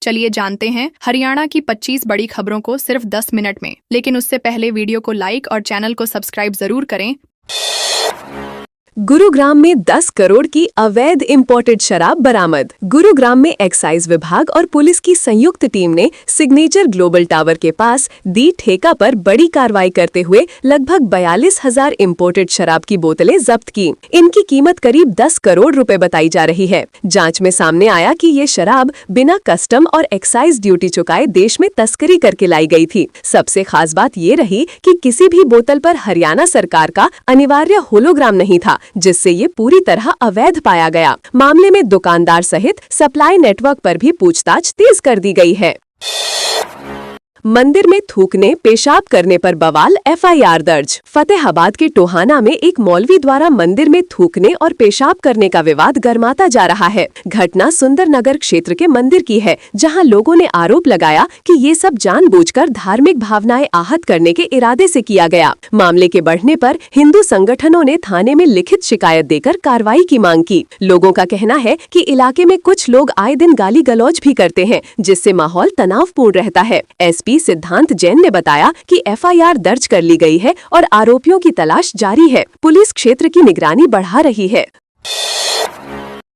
चलिए जानते हैं हरियाणा की 25 बड़ी खबरों को सिर्फ 10 मिनट में। लेकिन उससे पहले वीडियो को लाइक और चैनल को सब्सक्राइब जरूर करें। गुरुग्राम में 10 करोड़ की अवैध इंपोर्टेड शराब बरामद। गुरुग्राम में एक्साइज विभाग और पुलिस की संयुक्त टीम ने सिग्नेचर ग्लोबल टावर के पास दी ठेका पर बड़ी कार्रवाई करते हुए लगभग 42,000 इंपोर्टेड शराब की बोतलें जब्त की। इनकी कीमत करीब 10 करोड़ रुपए बताई जा रही है। जांच में सामने आया कि ये शराब बिना कस्टम और एक्साइज ड्यूटी चुकाए देश में तस्करी करके लाई गई थी। सबसे खास बात ये रही कि किसी भी बोतल पर हरियाणा सरकार का अनिवार्य होलोग्राम नहीं था, जिससे ये पूरी तरह अवैध पाया गया। मामले में दुकानदार सहित सप्लाई नेटवर्क पर भी पूछताछ तेज कर दी गई है। मंदिर में थूकने पेशाब करने पर बवाल, एफआईआर दर्ज। फतेहाबाद के टोहाना में एक मौलवी द्वारा मंदिर में थूकने और पेशाब करने का विवाद गर्माता जा रहा है। घटना सुंदरनगर क्षेत्र के मंदिर की है, जहां लोगों ने आरोप लगाया कि ये सब जानबूझकर धार्मिक भावनाएं आहत करने के इरादे से किया गया। मामले के बढ़ने पर हिंदू संगठनों ने थाने में लिखित शिकायत देकर कार्रवाई की मांग की। लोगों का कहना है कि इलाके में कुछ लोग आए दिन गाली गलौज भी करते हैं, जिससे माहौल तनावपूर्ण रहता है। एसपी सिद्धांत जैन ने बताया कि एफआईआर दर्ज कर ली गई है और आरोपियों की तलाश जारी है। पुलिस क्षेत्र की निगरानी बढ़ा रही है।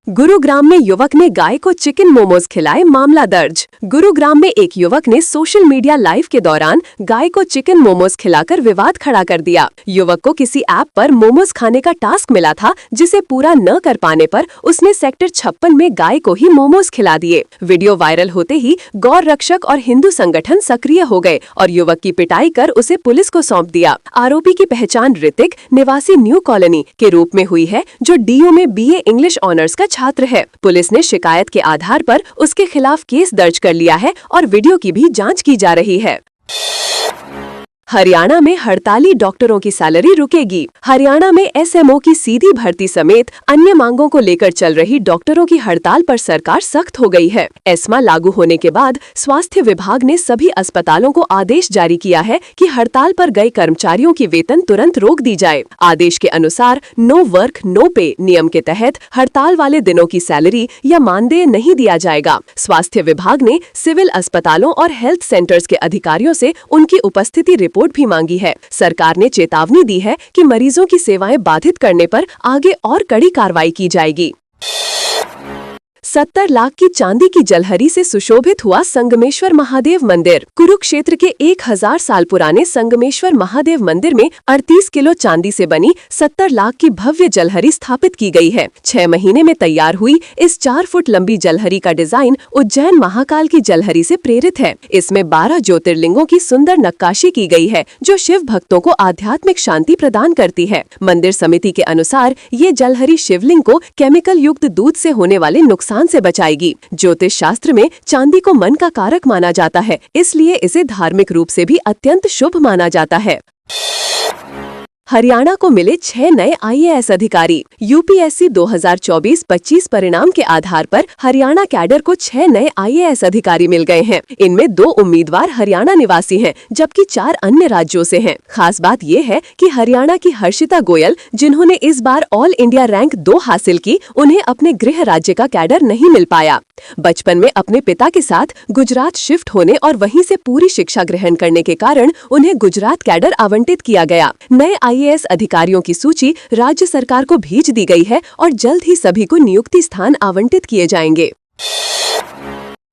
गुरुग्राम में युवक ने गाय को चिकन मोमोज खिलाए, मामला दर्ज। गुरुग्राम में एक युवक ने सोशल मीडिया लाइव के दौरान गाय को चिकन मोमोज खिलाकर विवाद खड़ा कर दिया। युवक को किसी ऐप पर मोमोज खाने का टास्क मिला था, जिसे पूरा न कर पाने पर उसने सेक्टर 56 में गाय को ही मोमोज खिला दिए। वीडियो वायरल होते ही गौ रक्षक और हिंदू संगठन सक्रिय हो गए और युवक की पिटाई कर उसे पुलिस को सौंप दिया। आरोपी की पहचान ऋतिक, निवासी न्यू कॉलोनी के रूप में हुई है, जो डीयू में बीए इंग्लिश ऑनर्स का छात्र है। पुलिस ने शिकायत के आधार पर उसके खिलाफ केस दर्ज कर लिया है और वीडियो की भी जांच की जा रही है। हरियाणा में हड़ताली डॉक्टरों की सैलरी रुकेगी। हरियाणा में एसएमओ की सीधी भर्ती समेत अन्य मांगों को लेकर चल रही डॉक्टरों की हड़ताल पर सरकार सख्त हो गई है। एस्मा लागू होने के बाद स्वास्थ्य विभाग ने सभी अस्पतालों को आदेश जारी किया है कि हड़ताल पर गए कर्मचारियों की वेतन तुरंत रोक दी जाए। आदेश के अनुसार नो वर्क नो पे नियम के तहत हड़ताल वाले दिनों की सैलरी या मानदेय नहीं दिया जाएगा। स्वास्थ्य विभाग ने सिविल अस्पतालों और हेल्थ सेंटर्स के अधिकारियों से उनकी उपस्थिति रिपोर्ट भी मांगी है। सरकार ने चेतावनी दी है कि मरीजों की सेवाएं बाधित करने पर आगे और कड़ी कार्रवाई की जाएगी। 70 लाख की चांदी की जलहरी से सुशोभित हुआ संगमेश्वर महादेव मंदिर। कुरुक्षेत्र के 1000 साल पुराने संगमेश्वर महादेव मंदिर में 38 किलो चांदी से बनी 70 लाख की भव्य जलहरी स्थापित की गई है। 6 महीने में तैयार हुई इस 4 फुट लंबी जलहरी का डिजाइन उज्जैन महाकाल की जलहरी से प्रेरित है। इसमें 12 ज्योतिर्लिंगों की सुंदर नक्काशी की गई है, जो शिव भक्तों को आध्यात्मिक शांति प्रदान करती है। मंदिर समिति के अनुसार ये जलहरी शिवलिंग को केमिकल युक्त दूध से होने वाले नुकसान से बचाएगी। ज्योतिष शास्त्र में चांदी को मन का कारक माना जाता है, इसलिए इसे धार्मिक रूप से भी अत्यंत शुभ माना जाता है। हरियाणा को मिले 6 नए आईएएस अधिकारी। यूपीएससी 2024-25 परिणाम के आधार पर हरियाणा कैडर को 6 नए आईएएस अधिकारी मिल गए हैं। इनमें 2 उम्मीदवार हरियाणा निवासी हैं, जबकि 4 अन्य राज्यों से हैं। खास बात ये है कि हरियाणा की हर्षिता गोयल, जिन्होंने इस बार ऑल इंडिया रैंक 2 हासिल की, उन्हें अपने गृह राज्य का कैडर नहीं मिल पाया। बचपन में अपने पिता के साथ गुजरात शिफ्ट होने और वहीं से पूरी शिक्षा ग्रहण करने के कारण उन्हें गुजरात कैडर आवंटित किया गया। नए आईएएस अधिकारियों की सूची राज्य सरकार को भेज दी गई है और जल्द ही सभी को नियुक्ति स्थान आवंटित किए जाएंगे।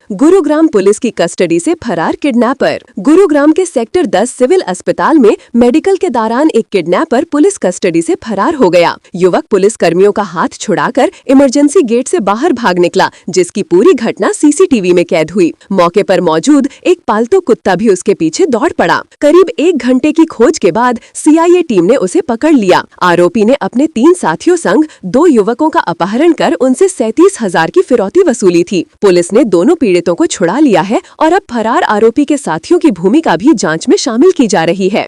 गुरुग्राम पुलिस की कस्टडी से फरार किडनैपर। गुरुग्राम के सेक्टर 10 सिविल अस्पताल में मेडिकल के दौरान एक किडनैपर पुलिस कस्टडी से फरार हो गया। युवक पुलिस कर्मियों का हाथ छुड़ाकर इमरजेंसी गेट से बाहर भाग निकला, जिसकी पूरी घटना सीसीटीवी में कैद हुई। मौके पर मौजूद एक पालतू कुत्ता भी उसके पीछे दौड़ पड़ा। करीब 1 घंटे की खोज के बाद सीआईए टीम ने उसे पकड़ लिया। आरोपी ने अपने 3 साथियों संग 2 युवकों का अपहरण कर उनसे 37,000 की फिरौती वसूली थी। पुलिस ने दोनों पीड़ितों को छुड़ा लिया है और अब फरार आरोपी के साथियों की भूमिका भी जांच में शामिल की जा रही है।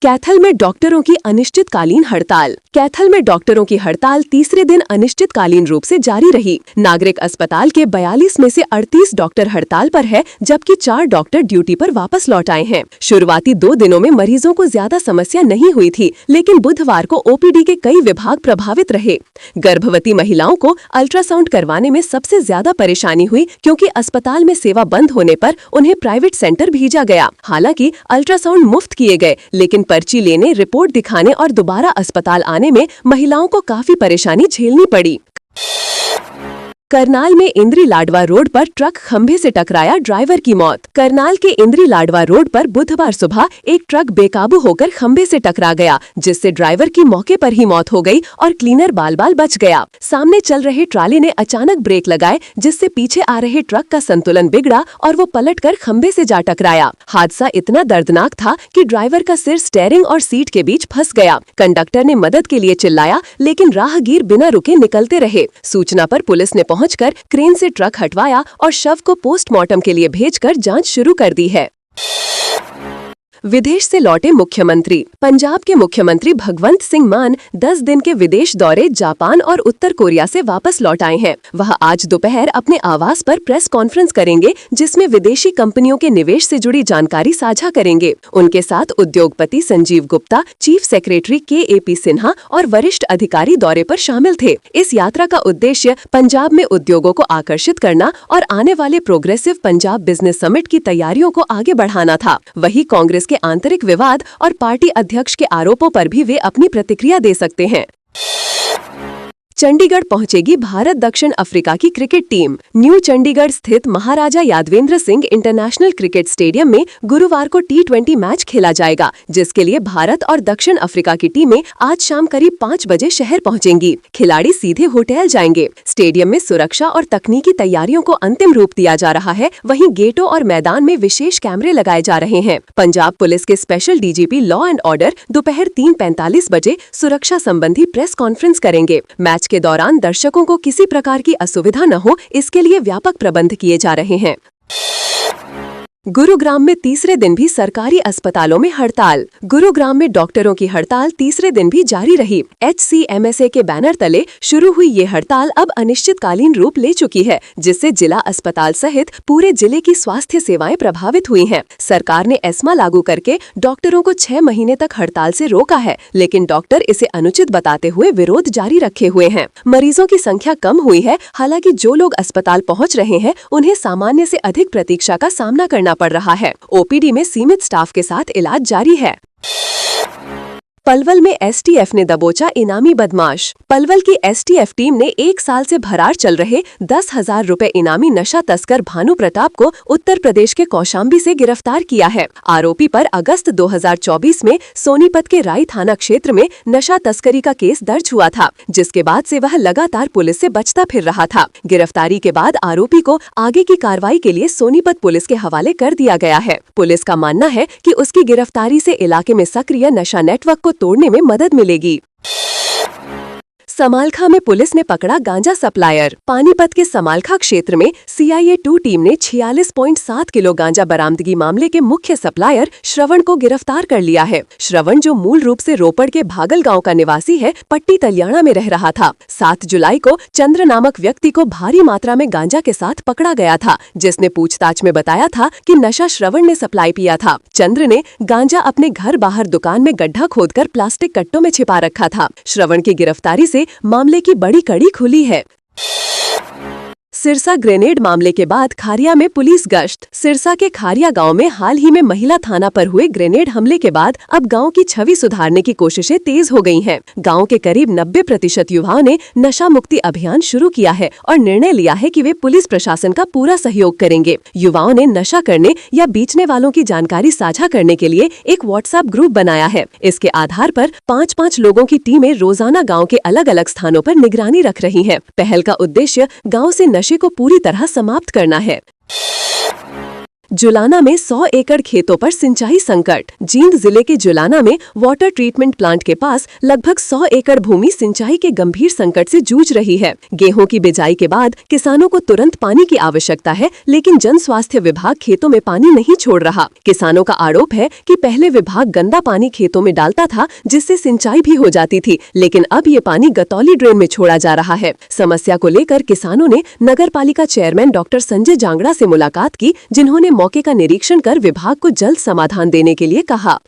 कैथल में डॉक्टरों की अनिश्चितकालीन हड़ताल। कैथल में डॉक्टरों की हड़ताल तीसरे दिन अनिश्चितकालीन रूप से जारी रही। नागरिक अस्पताल के 42 में से 38 डॉक्टर हड़ताल पर है, जबकि 4 डॉक्टर ड्यूटी पर वापस लौट आए हैं। शुरुआती 2 दिनों में मरीजों को ज्यादा समस्या नहीं हुई थी, लेकिन बुधवार को ओपीडी के कई विभाग प्रभावित रहे। गर्भवती महिलाओं को अल्ट्रासाउंड करवाने में सबसे ज्यादा परेशानी हुई, क्योंकि अस्पताल में सेवा बंद होने पर उन्हें प्राइवेट सेंटर भेजा गया। हालांकि अल्ट्रासाउंड मुफ्त किए गए, लेकिन पर्ची लेने, रिपोर्ट दिखाने और दोबारा अस्पताल आने में महिलाओं को काफी परेशानी झेलनी पड़ी। करनाल में इंद्री लाडवा रोड पर ट्रक खंभे से टकराया, ड्राइवर की मौत। करनाल के इंद्री लाडवा रोड पर बुधवार सुबह एक ट्रक बेकाबू होकर खंभे से टकरा गया, जिससे ड्राइवर की मौके पर ही मौत हो गई और क्लीनर बाल बाल बच गया। सामने चल रहे ट्राले ने अचानक ब्रेक लगाए, जिससे पीछे आ रहे ट्रक का संतुलन बिगड़ा और वो पलटकर खंभे से जा टकराया। हादसा इतना दर्दनाक था कि ड्राइवर का सिर स्टीयरिंग और सीट के बीच फंस गया। कंडक्टर ने मदद के लिए चिल्लाया, लेकिन राहगीर बिना रुके निकलते रहे। सूचना पर पुलिस ने पहुंचकर क्रेन से ट्रक हटवाया और शव को पोस्टमार्टम के लिए भेजकर जांच शुरू कर दी है। विदेश से लौटे मुख्यमंत्री। पंजाब के मुख्यमंत्री भगवंत सिंह मान 10 दिन के विदेश दौरे जापान और उत्तर कोरिया से वापस लौट आए हैं। वह आज दोपहर अपने आवास पर प्रेस कॉन्फ्रेंस करेंगे, जिसमें विदेशी कंपनियों के निवेश से जुड़ी जानकारी साझा करेंगे। उनके साथ उद्योगपति Sanjeev Gupta, chief secretary KAP Sinha और वरिष्ठ अधिकारी दौरे पर शामिल थे। इस यात्रा का उद्देश्य पंजाब में उद्योगों को आकर्षित करना और आने वाले प्रोग्रेसिव पंजाब बिजनेस समिट की तैयारियों को आगे बढ़ाना था। वहीं कांग्रेस के आंतरिक विवाद और पार्टी अध्यक्ष के आरोपों पर भी वे अपनी प्रतिक्रिया दे सकते हैं। चंडीगढ़ पहुंचेगी भारत दक्षिण अफ्रीका की क्रिकेट टीम। न्यू चंडीगढ़ स्थित Maharaja Yadavindra Singh international cricket stadium में गुरुवार को T20 मैच खेला जाएगा, जिसके लिए भारत और दक्षिण अफ्रीका की टीमें आज शाम करीब 5 बजे शहर पहुंचेंगी। खिलाड़ी सीधे होटल जाएंगे। स्टेडियम में सुरक्षा और तकनीकी तैयारियों को अंतिम रूप दिया जा रहा है। वहीं गेटों और मैदान में विशेष कैमरे लगाए जा रहे हैं। पंजाब पुलिस के special DGP law and order दोपहर 3:45 बजे सुरक्षा संबंधी प्रेस कॉन्फ्रेंस करेंगे। मैच के दौरान दर्शकों को किसी प्रकार की असुविधा न हो, इसके लिए व्यापक प्रबंध किए जा रहे हैं। गुरुग्राम में तीसरे दिन भी सरकारी अस्पतालों में हड़ताल। गुरुग्राम में डॉक्टरों की हड़ताल तीसरे दिन भी जारी रही। HCMSA के बैनर तले शुरू हुई ये हड़ताल अब अनिश्चितकालीन रूप ले चुकी है, जिससे जिला अस्पताल सहित पूरे जिले की स्वास्थ्य सेवाएं प्रभावित हुई हैं। सरकार ने एस्मा लागू करके डॉक्टरों को 6 महीने तक हड़ताल से रोका है, लेकिन डॉक्टर इसे अनुचित बताते हुए विरोध जारी रखे हुए हैं। मरीजों की संख्या कम हुई है, हालांकि जो लोग अस्पताल पहुँच रहे हैं उन्हें सामान्य से अधिक प्रतीक्षा का सामना करना पड़ रहा है। ओपीडी में सीमित स्टाफ के साथ इलाज जारी है। पलवल में STF ने दबोचा इनामी बदमाश। पलवल की STF टीम ने 1 साल से फरार चल रहे 10,000 रुपए इनामी नशा तस्कर भानु प्रताप को उत्तर प्रदेश के कौशाम्बी से गिरफ्तार किया है। आरोपी पर अगस्त 2024 में सोनीपत के राई थाना क्षेत्र में नशा तस्करी का केस दर्ज हुआ था, जिसके बाद से वह लगातार पुलिस से बचता फिर रहा था। गिरफ्तारी के बाद आरोपी को आगे की कार्रवाई के लिए सोनीपत पुलिस के हवाले कर दिया गया है। पुलिस का मानना है कि उसकी गिरफ्तारी से इलाके में सक्रिय नशा नेटवर्क को तोड़ने में मदद मिलेगी। समालखा में पुलिस ने पकड़ा गांजा सप्लायर। पानीपत के समालखा क्षेत्र में CIA-2 टीम ने 46.7 किलो गांजा बरामदगी मामले के मुख्य सप्लायर श्रवण को गिरफ्तार कर लिया है। श्रवण, जो मूल रूप से रोपड़ के भागल गांव का निवासी है, पट्टी तलियाना में रह रहा था। 7 जुलाई को चंद्र नामक व्यक्ति को भारी मात्रा में गांजा के साथ पकड़ा गया था, जिसने पूछताछ में बताया था कि नशा श्रवण ने सप्लाई किया था। चंद्र ने गांजा अपने घर बाहर दुकान में गड्ढा खोदकर प्लास्टिक कट्टों में छिपा रखा था। श्रवण की गिरफ्तारी से मामले की बड़ी कड़ी खुली है। सिरसा ग्रेनेड मामले के बाद खारिया में पुलिस गश्त। सिरसा के खारिया गांव में हाल ही में महिला थाना पर हुए ग्रेनेड हमले के बाद अब गांव की छवि सुधारने की कोशिशें तेज हो गई हैं। गांव के करीब 90% युवाओं ने नशा मुक्ति अभियान शुरू किया है और निर्णय लिया है कि वे पुलिस प्रशासन का पूरा सहयोग करेंगे। युवाओं ने नशा करने या बेचने वालों की जानकारी साझा करने के लिए एक व्हाट्सएप ग्रुप बनाया है। इसके आधार पर 5-5 लोगों की टीमें रोजाना गाँव के अलग अलग स्थानों पर निगरानी रख रही है। पहल का उद्देश्य गाँव से नशे को पूरी तरह समाप्त करना है। जुलाना में 100 एकड़ खेतों पर सिंचाई संकट। जींद जिले के जुलाना में वाटर ट्रीटमेंट प्लांट के पास लगभग 100 एकड़ भूमि सिंचाई के गंभीर संकट से जूझ रही है। गेहूं की बिजाई के बाद किसानों को तुरंत पानी की आवश्यकता है, लेकिन जन स्वास्थ्य विभाग खेतों में पानी नहीं छोड़ रहा। किसानों का आरोप है कि पहले विभाग गंदा पानी खेतों में डालता था, जिससे सिंचाई भी हो जाती थी, लेकिन अब ये पानी गतौली ड्रेन में छोड़ा जा रहा है। समस्या को लेकर किसानों ने नगर पालिका चेयरमैन डॉक्टर संजय जांगड़ा से मुलाकात की, जिन्होंने मौके का निरीक्षण कर विभाग को जल्द समाधान देने के लिए कहा।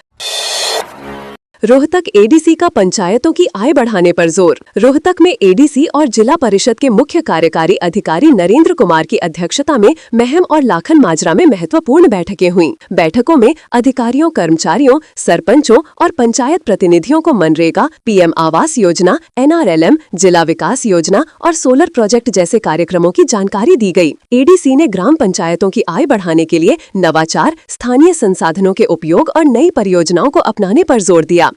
रोहतक एडीसी का पंचायतों की आय बढ़ाने पर जोर। रोहतक में एडीसी और जिला परिषद के मुख्य कार्यकारी अधिकारी नरेंद्र कुमार की अध्यक्षता में महम और लाखन माजरा में महत्वपूर्ण बैठकें हुईं। बैठकों में अधिकारियों, कर्मचारियों, सरपंचों और पंचायत प्रतिनिधियों को मनरेगा, पीएम आवास योजना, NRLM, जिला विकास योजना और सोलर प्रोजेक्ट जैसे कार्यक्रमों की जानकारी दी गई। एडीसी ने ग्राम पंचायतों की आय बढ़ाने के लिए नवाचार, स्थानीय संसाधनों के उपयोग और नई परियोजनाओं को अपनाने पर जोर दिया।